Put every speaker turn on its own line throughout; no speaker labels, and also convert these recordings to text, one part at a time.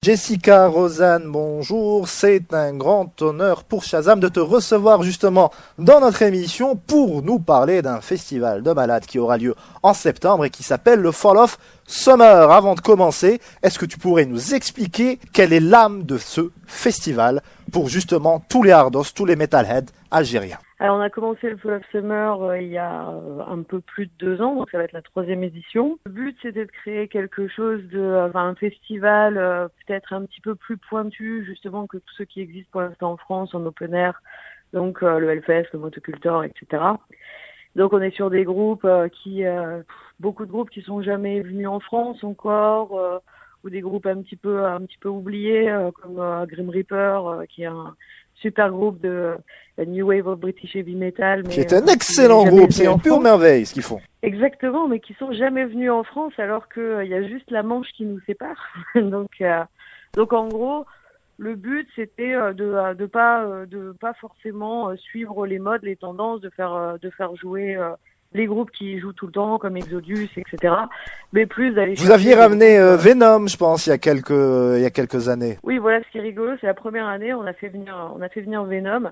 Jessica, Rosanne, bonjour. C'est un grand honneur pour Shazam de te recevoir justement dans notre émission pour nous parler d'un festival de malades qui aura lieu en septembre et qui s'appelle le Fall of Summer. Avant de commencer, est-ce que tu pourrais nous expliquer quelle est l'âme de ce festival pour justement tous les hardos, tous les metalheads algériens?
Alors on a commencé le Fall of Summer il y a un peu plus de 2 ans, donc ça va être la 3e édition. Le but c'était de créer quelque chose un festival peut-être un petit peu plus pointu justement que tous ceux qui existent pour l'instant en France en open air, donc le Hellfest, le Motocultor, etc. Donc on est sur des groupes beaucoup de groupes qui sont jamais venus en France encore, ou des groupes un petit peu oubliés comme Grim Reaper qui est un super groupe de New Wave of British Heavy Metal.
Qui est un excellent groupe, c'est une pure merveille ce qu'ils font.
Exactement, mais qui sont jamais venus en France alors que y a juste la Manche qui nous sépare. donc en gros, le but c'était de pas forcément suivre les modes, les tendances, de faire jouer les groupes qui jouent tout le temps, comme Exodus, etc. Mais plus d'aller.
Vous aviez ramené Venom, je pense, il y a quelques années.
Oui, voilà, ce qui est rigolo, c'est la première année, on a fait venir Venom,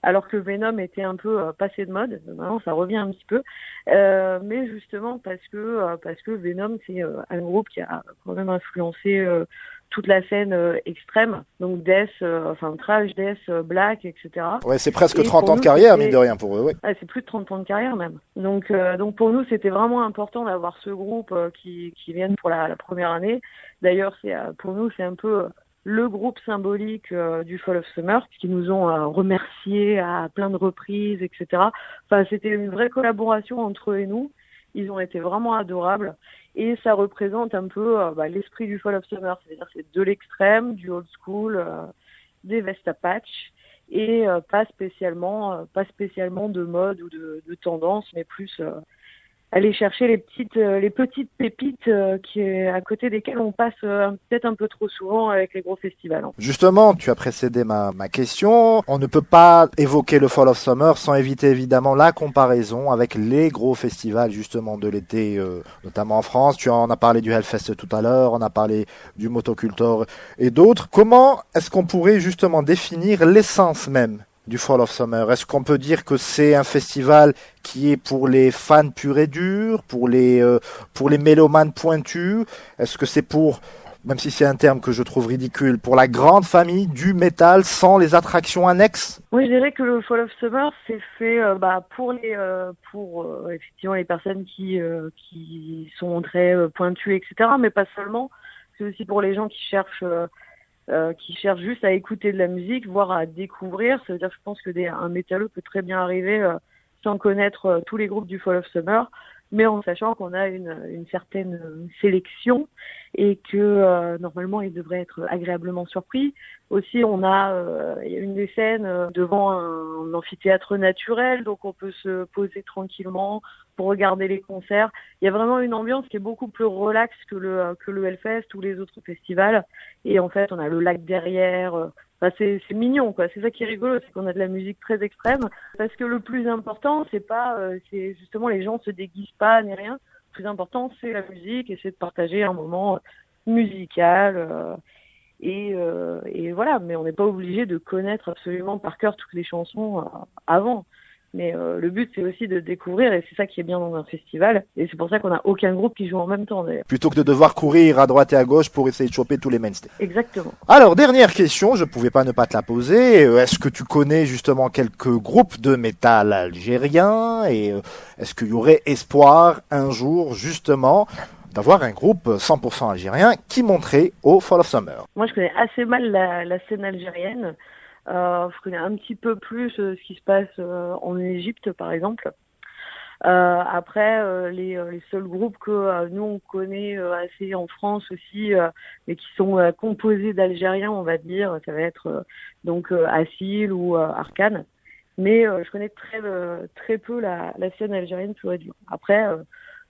alors que Venom était un peu passé de mode. Maintenant, ça revient un petit peu, mais justement parce que Venom, c'est un groupe qui a quand même influencé toute la scène extrême, donc death, trash, death, black, etc.
Ouais, c'est presque 30 ans de carrière, mine de rien, pour eux, oui.
Ouais, c'est plus de 30 ans de carrière, même. Donc pour nous, c'était vraiment important d'avoir ce groupe qui vienne pour la première année. D'ailleurs, pour nous, c'est un peu le groupe symbolique du Fall of Summer, qui nous ont remerciés à plein de reprises, etc. Enfin, c'était une vraie collaboration entre eux et nous. Ils ont été vraiment adorables. Et ça représente un peu l'esprit du Fall of Summer, c'est-à-dire c'est de l'extrême, du old school, des vestes à patch, et pas spécialement de mode ou de tendance, mais plus aller chercher les petites pépites à côté desquelles on passe peut-être un peu trop souvent avec les gros festivals.
Justement, tu as précédé ma question. On ne peut pas évoquer le Fall of Summer sans éviter évidemment la comparaison avec les gros festivals justement de l'été, notamment en France. Tu en as parlé du Hellfest tout à l'heure, on a parlé du Motocultor et d'autres. Comment est-ce qu'on pourrait justement définir l'essence même du Fall of Summer? Est-ce qu'on peut dire que c'est un festival qui est pour les fans purs et durs, pour les mélomanes pointus? Est-ce que c'est pour, même si c'est un terme que je trouve ridicule, pour la grande famille du métal sans les attractions annexes?
Oui, je dirais que le Fall of Summer c'est fait pour effectivement les personnes qui sont très pointues, etc. Mais pas seulement. C'est aussi pour les gens qui cherchent juste à écouter de la musique, voire à découvrir. Ça veut dire que je pense que un métalleux peut très bien arriver sans connaître tous les groupes du Fall of Summer, mais en sachant qu'on a une certaine sélection et que normalement il devrait être agréablement surpris. Aussi, il y a une des scènes devant un amphithéâtre naturel, donc on peut se poser tranquillement pour regarder les concerts. Il y a vraiment une ambiance qui est beaucoup plus relaxe que le Hellfest ou les autres festivals. Et en fait, on a le lac derrière. C'est mignon, quoi. C'est ça qui est rigolo, c'est qu'on a de la musique très extrême. Parce que le plus important, c'est justement les gens se déguisent pas ni rien. Le plus important, c'est la musique et c'est de partager un moment musical. Et voilà, mais on n'est pas obligé de connaître absolument par cœur toutes les chansons avant. Mais le but, c'est aussi de découvrir, et c'est ça qui est bien dans un festival. Et c'est pour ça qu'on n'a aucun groupe qui joue en même temps, d'ailleurs.
Plutôt que de devoir courir à droite et à gauche pour essayer de choper tous les mainstays.
Exactement.
Alors, dernière question, je pouvais pas ne pas te la poser. Est-ce que tu connais justement quelques groupes de métal algériens? Et est-ce qu'il y aurait espoir un jour, justement, d'avoir un groupe 100% algérien qui monterait au Fall of Summer?
Moi, je connais assez mal la scène algérienne. Je connais un petit peu plus ce qui se passe en Égypte, par exemple. Après, les seuls groupes que nous on connaît assez en France aussi, mais qui sont composés d'Algériens, on va dire, ça va être Assil ou Arcane. Mais je connais très peu la scène algérienne pure et dure. Après,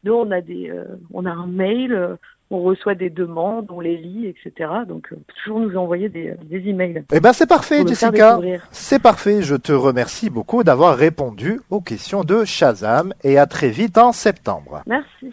nous on a un mail. On reçoit des demandes, on les lit, etc. Donc, toujours nous envoyer des emails.
Eh ben, c'est parfait, Jessica. C'est parfait. Je te remercie beaucoup d'avoir répondu aux questions de Shazam et à très vite en septembre.
Merci.